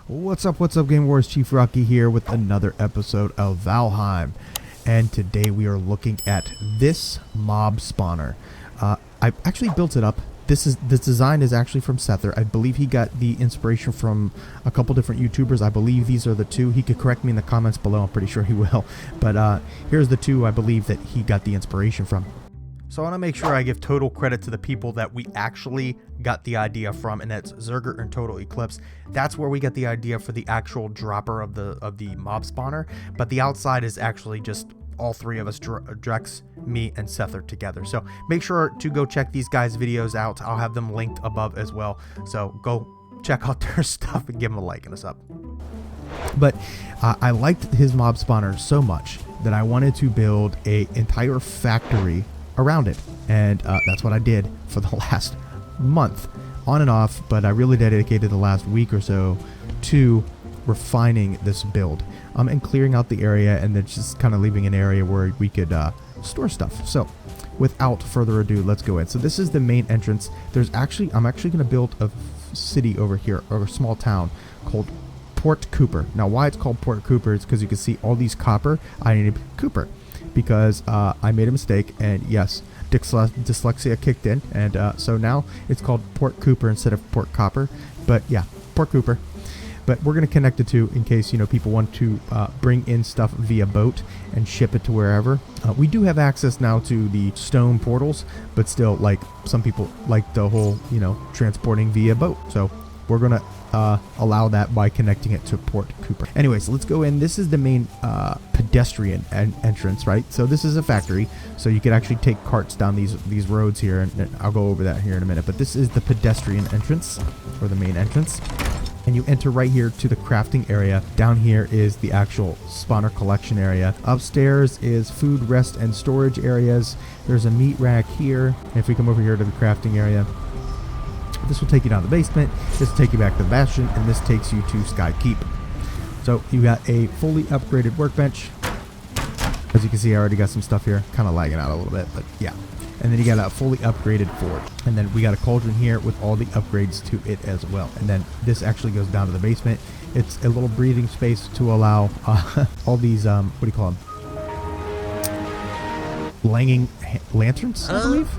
What's up, Game Wars? Chief Rocky here with another episode of Valheim. And today we are looking at this mob spawner. I actually built it up. This design is actually from Sether. I believe he got the inspiration from a couple different YouTubers. I believe these are the two. He could correct me in the comments below. I'm pretty sure he will. But here's the two I believe that he got the inspiration from. So I want to make sure I give total credit to the people that we actually got the idea from, and that's Zerger and Total Eclipse. That's where we got the idea for the actual dropper of the mob spawner. But the outside is actually just all three of us, Drex, me, and Sether together. So make sure to go check these guys' videos out. I'll have them linked above as well. So go check out their stuff and give them a like and a sub. But I liked his mob spawner so much that I wanted to build an entire factory around it, and that's what I did for the last month, on and off. But I really dedicated the last week or so to refining this build, and clearing out the area, and then just kind of leaving an area where we could store stuff. So without further ado, let's go in. So this is the main entrance. I'm actually going to build a city over here, or a small town called Port Cooper. Now why it's called Port Cooper is because you can see all these copper. I needed Cooper because I made a mistake, and yes, dyslexia kicked in, and so now it's called Port Cooper instead of Port Copper. But yeah, Port Cooper. but we're going to connect the two in case, you know, people want to bring in stuff via boat and ship it to wherever. We do have access now to the stone portals, but still, like, some people like the whole, you know, transporting via boat. So we're going to allow that by connecting it to Port Cooper. Anyways, let's go in. This is the main pedestrian entrance, right? So this is a factory, so you could actually take carts down these roads here, and I'll go over that here in a minute. But this is the pedestrian entrance, or the main entrance, and you enter right here to the crafting area. Down here is the actual spawner collection area. Upstairs is food, rest, and storage areas. There's a meat rack here. And if we come over here to the crafting area, this will take you down the basement, this will take you back to the bastion, and this takes you to Sky Keep. So you got a fully upgraded workbench. As you can see, I already got some stuff here, kind of lagging out a little bit, but yeah. And then you got a fully upgraded forge. And then we got a cauldron here with all the upgrades to it as well. And then this actually goes down to the basement. It's a little breathing space to allow all these, what do you call them? Langing lanterns, I believe,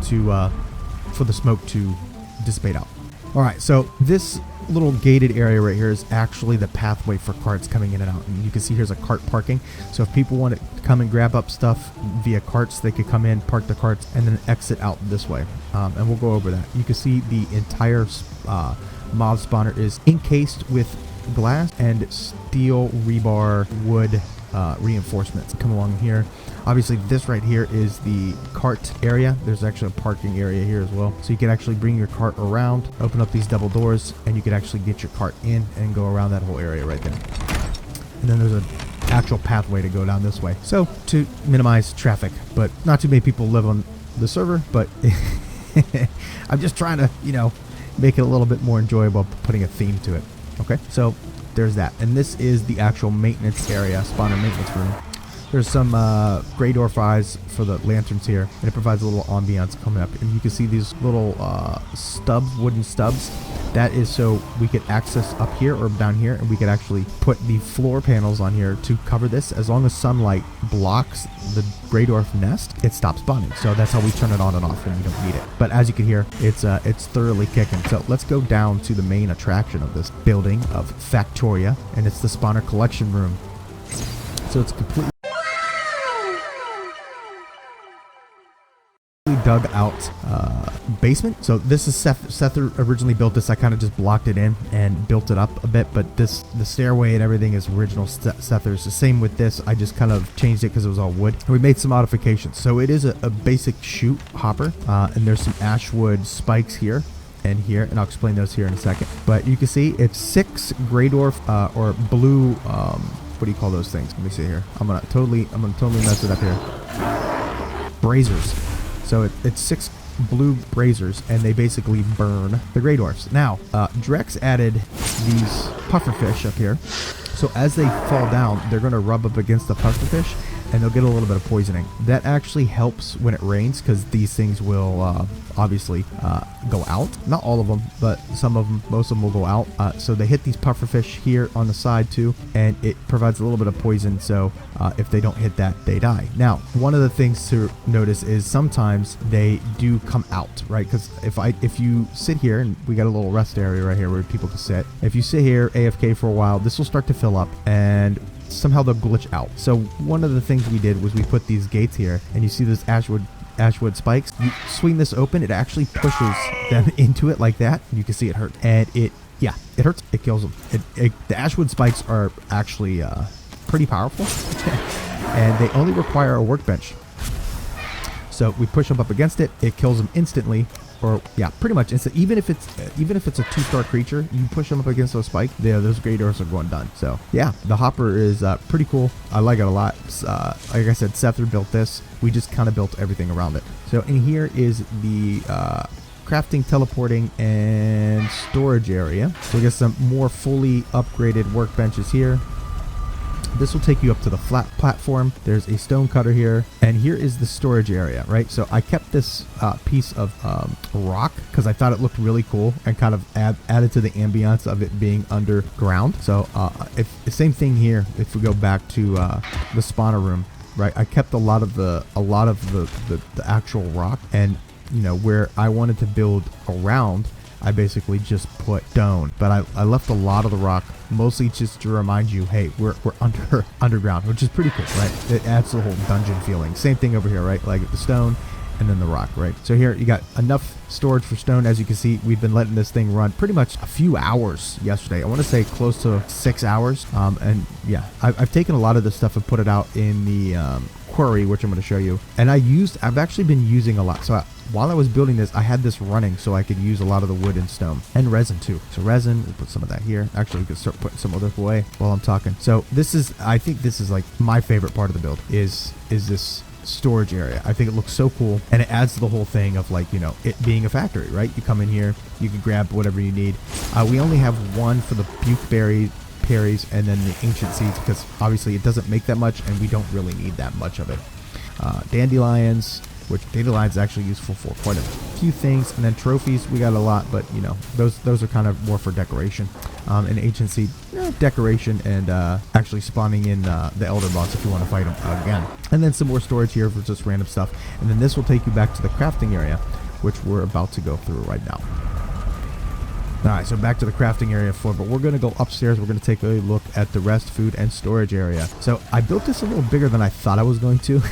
to for the smoke to dissipate out. All right, so this little gated area right here is actually the pathway for carts coming in and out, and you can see here's a cart parking. So if people want to come and grab up stuff via carts, they could come in, park the carts, and then exit out this way, and we'll go over that. You can see the entire mob spawner is encased with glass and steel rebar wood reinforcements. Come along here. Obviously, this right here is the cart area. There's actually a parking area here as well. So you can actually bring your cart around, open up these double doors, and you can actually get your cart in and go around that whole area right there. And then there's an actual pathway to go down this way. So to minimize traffic, but not too many people live on the server, but I'm just trying to, you know, make it a little bit more enjoyable, putting a theme to it. Okay, so there's that. And this is the actual maintenance area, spawner maintenance room. There's some Greydwarf eyes for the lanterns here, and it provides a little ambiance coming up. And you can see these little stubs, wooden stubs. That is so we could access up here or down here, and we could actually put the floor panels on here to cover this. As long as sunlight blocks the Greydwarf nest, it stops spawning. So that's how we turn it on and off when we don't need it. But as you can hear, it's thoroughly kicking. So let's go down to the main attraction of this building of Factoria, and it's the spawner collection room. So it's completely dug out basement. So this is Sether originally built this. I kind of just blocked it in and built it up a bit, but the stairway and everything is original Sether's. The same with this. I just kind of changed it because it was all wood. And we made some modifications. So it is a basic chute hopper, and there's some ashwood spikes here and here, and I'll explain those here in a second. But you can see it's 6 Greydwarf or blue. What do you call those things? Let me see here. I'm gonna totally mess it up here. Braziers. So it's 6 blue braziers, and they basically burn the Greydwarfs. Now, Drex added these pufferfish up here. So as they fall down, they're going to rub up against the pufferfish, and they'll get a little bit of poisoning. That actually helps when it rains, because these things will obviously go out. Not all of them, but some of them, most of them will go out. So they hit these pufferfish here on the side too, and it provides a little bit of poison. So if they don't hit that, they die. Now, one of the things to notice is sometimes they do come out, right? Because if you sit here, and we got a little rest area right here where people can sit. If you sit here AFK for a while, this will start to fill up, and somehow they'll glitch out. So one of the things we did was we put these gates here, and you see this ashwood spikes. You swing this open, it actually pushes them into it like that. You can see it hurt, and it hurts. It kills them. The ashwood spikes are actually pretty powerful, and they only require a workbench. So we push them up against it, it kills them instantly. Or yeah, pretty much instant. Even if it's a 2-star creature, you push them up against those spikes, those Greydwarfs are going done. So yeah, the hopper is pretty cool. I like it a lot. Like I said, Sether built this. We just kind of built everything around it. So in here is the crafting, teleporting, and storage area. So we got some more fully upgraded workbenches here. This will take you up to the flat platform. There's a stone cutter here, and here is the storage area, right? So I kept this piece of rock because I thought it looked really cool and kind of added to the ambiance of it being underground. So same thing here. If we go back to the spawner room, right? I kept a lot of the actual rock, and you know where I wanted to build around, I basically just put stone. But I left a lot of the rock, mostly just to remind you, hey, we're underground, which is pretty cool, right? It adds the whole dungeon feeling. Same thing over here, right? Like the stone and then the rock, right? So here you got enough storage for stone. As you can see, we've been letting this thing run pretty much a few hours yesterday. I want to say close to 6 hours. And yeah, I've taken a lot of this stuff and put it out in the Quarry, which I'm going to show you. And I've actually been using a lot. So while I was building this, I had this running so I could use a lot of the wood and stone and resin too. So resin, we'll put some of that here. Actually, we could start putting some other away while I'm talking. So I think this is like my favorite part of the build is this storage area. I think it looks so cool, and it adds to the whole thing of, like, you know, it being a factory, right? You come in here, you can grab whatever you need. We only have one for the berries and then the ancient seeds, because obviously it doesn't make that much and we don't really need that much of it. Dandelions, which dandelions is actually useful for quite a few things, and then trophies, we got a lot, but you know, those are kind of more for decoration. And ancient seed, decoration, and actually spawning in the elder boss if you want to fight them again. And then some more storage here for just random stuff, and then this will take you back to the crafting area, which we're about to go through right now. Alright, so back to the crafting area floor, but we're going to go upstairs. We're going to take a look at the rest, food, and storage area. So I built this a little bigger than I thought I was going to.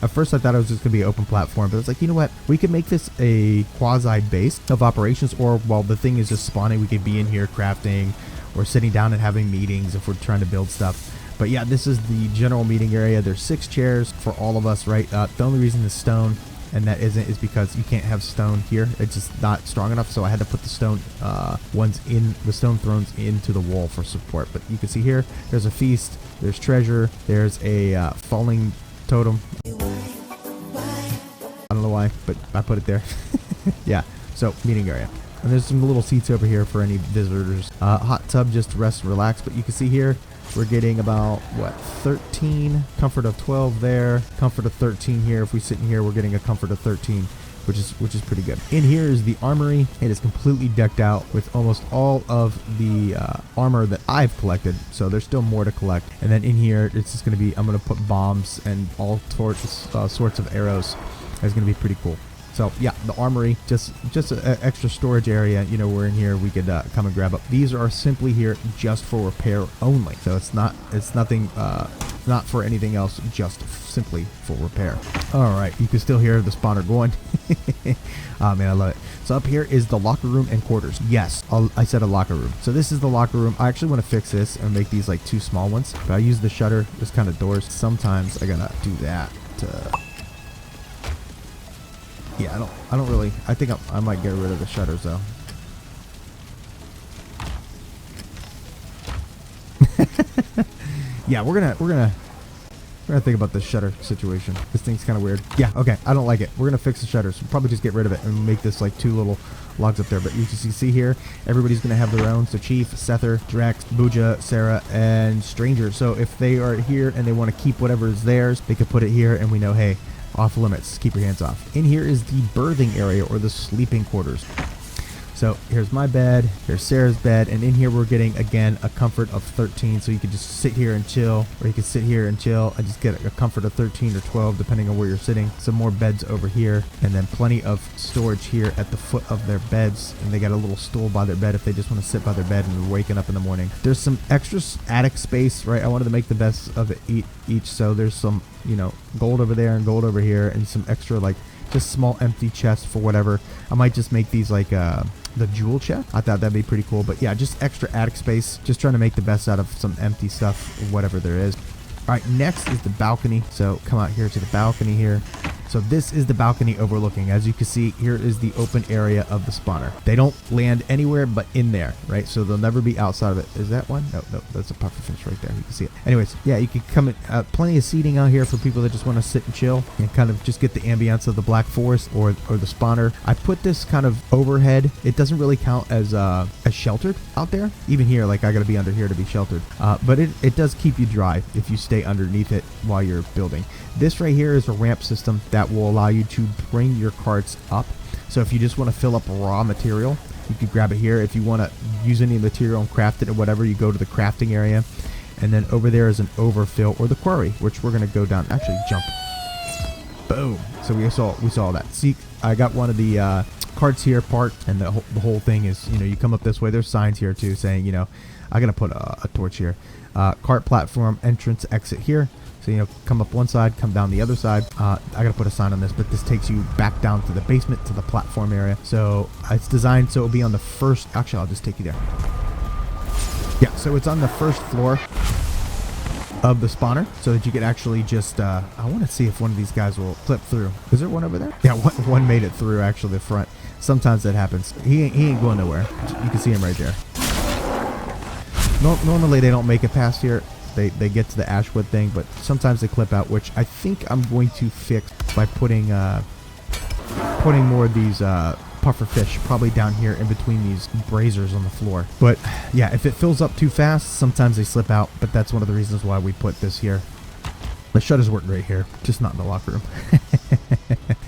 At first I thought it was just going to be an open platform, but it's like, you know what? We could make this a quasi base of operations, or while the thing is just spawning, we could be in here crafting or sitting down and having meetings if we're trying to build stuff. But yeah, this is the general meeting area. There's 6 chairs for all of us, right? The only reason is stone, and that isn't, is because you can't have stone here. It's just not strong enough, so I had to put the stone stone thrones into the wall for support. But you can see here, there's a feast, there's treasure, there's a falling totem. I don't know why, but I put it there. Yeah, so meeting area. And there's some little seats over here for any visitors. Hot tub just to rest and relax. But you can see here, we're getting about, what, 13, comfort of 12 there, comfort of 13 here. If we sit in here, we're getting a comfort of 13, which is pretty good. In here is the armory. It is completely decked out with almost all of the armor that I've collected, so there's still more to collect. And then in here, it's just going to be, I'm going to put bombs and all sorts of arrows. It's going to be pretty cool. So yeah, the armory, just an extra storage area. You know, we're in here, we could come and grab up. These are simply here just for repair only. So it's nothing, not for anything else, just simply for repair. All right, you can still hear the spawner going. Oh man, I love it. So up here is the locker room and quarters. Yes, I said a locker room. So this is the locker room. I actually want to fix this and make these like 2 small ones, but I use the shutter, this kind of doors. Sometimes I gotta do that to... Yeah, I don't really. I think I might get rid of the shutters though. Yeah, we're gonna think about the shutter situation. This thing's kind of weird. Yeah, okay, I don't like it. We're gonna fix the shutters. We'll probably just get rid of it and make this like 2 little logs up there. But you can see here, everybody's gonna have their own. So Chief, Sether, Drex, Buja, Sarah, and Stranger. So if they are here and they want to keep whatever is theirs, they could put it here, and we know, hey, off limits, keep your hands off. In here is the birthing area, or the sleeping quarters. So here's my bed, here's Sarah's bed, and in here we're getting, again, a comfort of 13, so you can just sit here and chill, or you can sit here and chill and just get a comfort of 13 or 12, depending on where you're sitting. Some more beds over here, and then plenty of storage here at the foot of their beds, and they got a little stool by their bed if they just want to sit by their bed and waking up in the morning. There's some extra attic space, right? I wanted to make the best of it each, so there's some, you know, gold over there and gold over here, and some extra, like, just small empty chests for whatever. I might just make these like the jewel chest. I thought that'd be pretty cool. But yeah, just extra attic space, just trying to make the best out of some empty stuff, whatever there is. All right, next is the balcony. So come out here to the balcony here. So this is the balcony overlooking. As you can see, here is the open area of the spawner. They don't land anywhere but in there, right? So they'll never be outside of it. Is that one? No, that's a pufferfish right there. You can see it. Anyways, yeah, you can come in. Plenty of seating out here for people that just want to sit and chill and kind of just get the ambience of the Black Forest or the spawner. I put this kind of overhead. It doesn't really count as sheltered out there. Even here, like I got to be under here to be sheltered. But it does keep you dry if you stay underneath it while you're building. This right here is a ramp system that will allow you to bring your carts up. So if you just want to fill up raw material, you can grab it here. If you want to use any material and craft it or whatever, you go to the crafting area. And then over there is an overfill, or the quarry, which we're going to go down. Actually, jump. Boom. So we saw that. See, I got one of the carts here parked, and the whole thing is, you know, you come up this way. There's signs here too saying, you know, I gotta put a torch here. Cart platform, entrance, exit here. So, you know, come up one side, come down the other side. I gotta put a sign on this, but this takes you back down to the basement, to the platform area. So it's designed so it'll be on the first, actually I'll just take you there. Yeah, so it's on the first floor of the spawner, so that you could actually just, I want to see if one of these guys will clip through. Is there one over there? Yeah, one made it through, actually, the front. Sometimes that happens. He ain't going nowhere. You can see him right there. Normally they don't make it past here. They get to the Ashwood thing, but sometimes they clip out, which I think I'm going to fix by putting more of these puffer fish probably down here in between these braziers on the floor. But yeah, if it fills up too fast, sometimes they slip out, but that's one of the reasons why we put this here. The shutters work great here, just not in the locker room.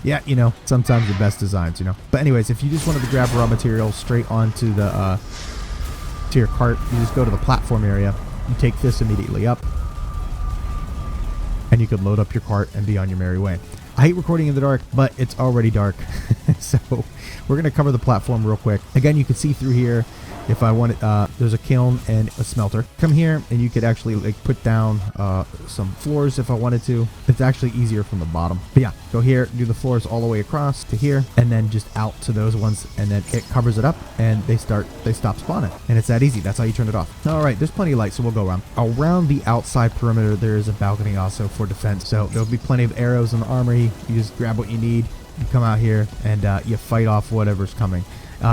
Yeah, you know, sometimes the best designs, you know. But anyways, if you just wanted to grab raw materials straight onto the to your cart, you just go to the platform area, you take this immediately up, and you could load up your cart and be on your merry way. I hate recording in the dark, but it's already dark. So we're going to cover the platform real quick. Again, you can see through here if I wanted, there's a kiln and a smelter. Come here and you could actually like put down some floors if I wanted to. It's actually easier from the bottom. But yeah, go here, do the floors all the way across to here, and then just out to those ones, and then it covers it up and they stop spawning. And it's that easy. That's how you turn it off. All right, there's plenty of light, so we'll go around. Around the outside perimeter, there is a balcony also for defense. So there'll be plenty of arrows in the armory. You just grab what you need. You come out here and you fight off whatever's coming.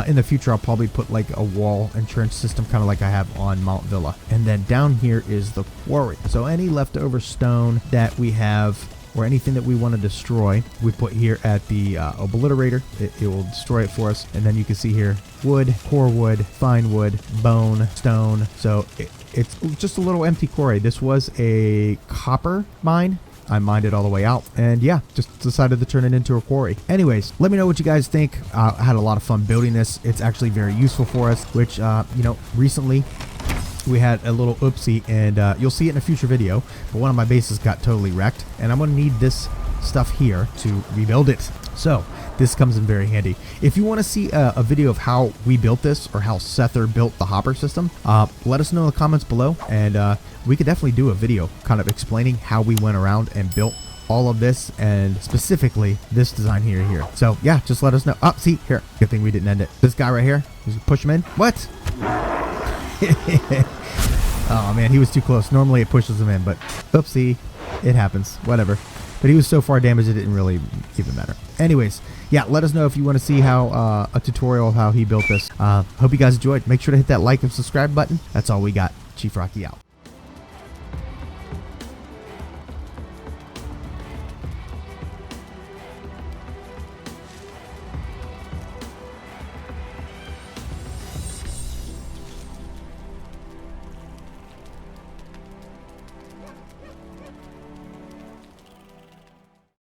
In the future, I'll probably put like a wall and trench system, kind of like I have on Mount Villa. And then down here is the quarry. So any leftover stone that we have, or anything that we want to destroy, we put here at the obliterator. It will destroy it for us. And then you can see here, wood, core wood, fine wood, bone, stone. So it's just a little empty quarry. This was a copper mine. I mined it all the way out, and yeah, just decided to turn it into a quarry. Anyways, let me know what you guys think. I had a lot of fun building this. It's actually very useful for us, which, you know, recently we had a little oopsie, and you'll see it in a future video, but one of my bases got totally wrecked, and I'm going to need this stuff here to rebuild it. So this comes in very handy. If you want to see a video of how we built this, or how Sether built the hopper system, let us know in the comments below, and we could definitely do a video kind of explaining how we went around and built all of this, and specifically this design here. So yeah, just let us know. Oh, see here, good thing we didn't end it. This guy right here, just push him in. What? Oh man, he was too close. Normally it pushes him in, but oopsie, it happens, whatever. But he was so far damaged it didn't really even matter. Anyways, yeah, let us know if you want to see how a tutorial of how he built this. Hope you guys enjoyed. Make sure to hit that like and subscribe button. That's all we got. Chief Rocky out.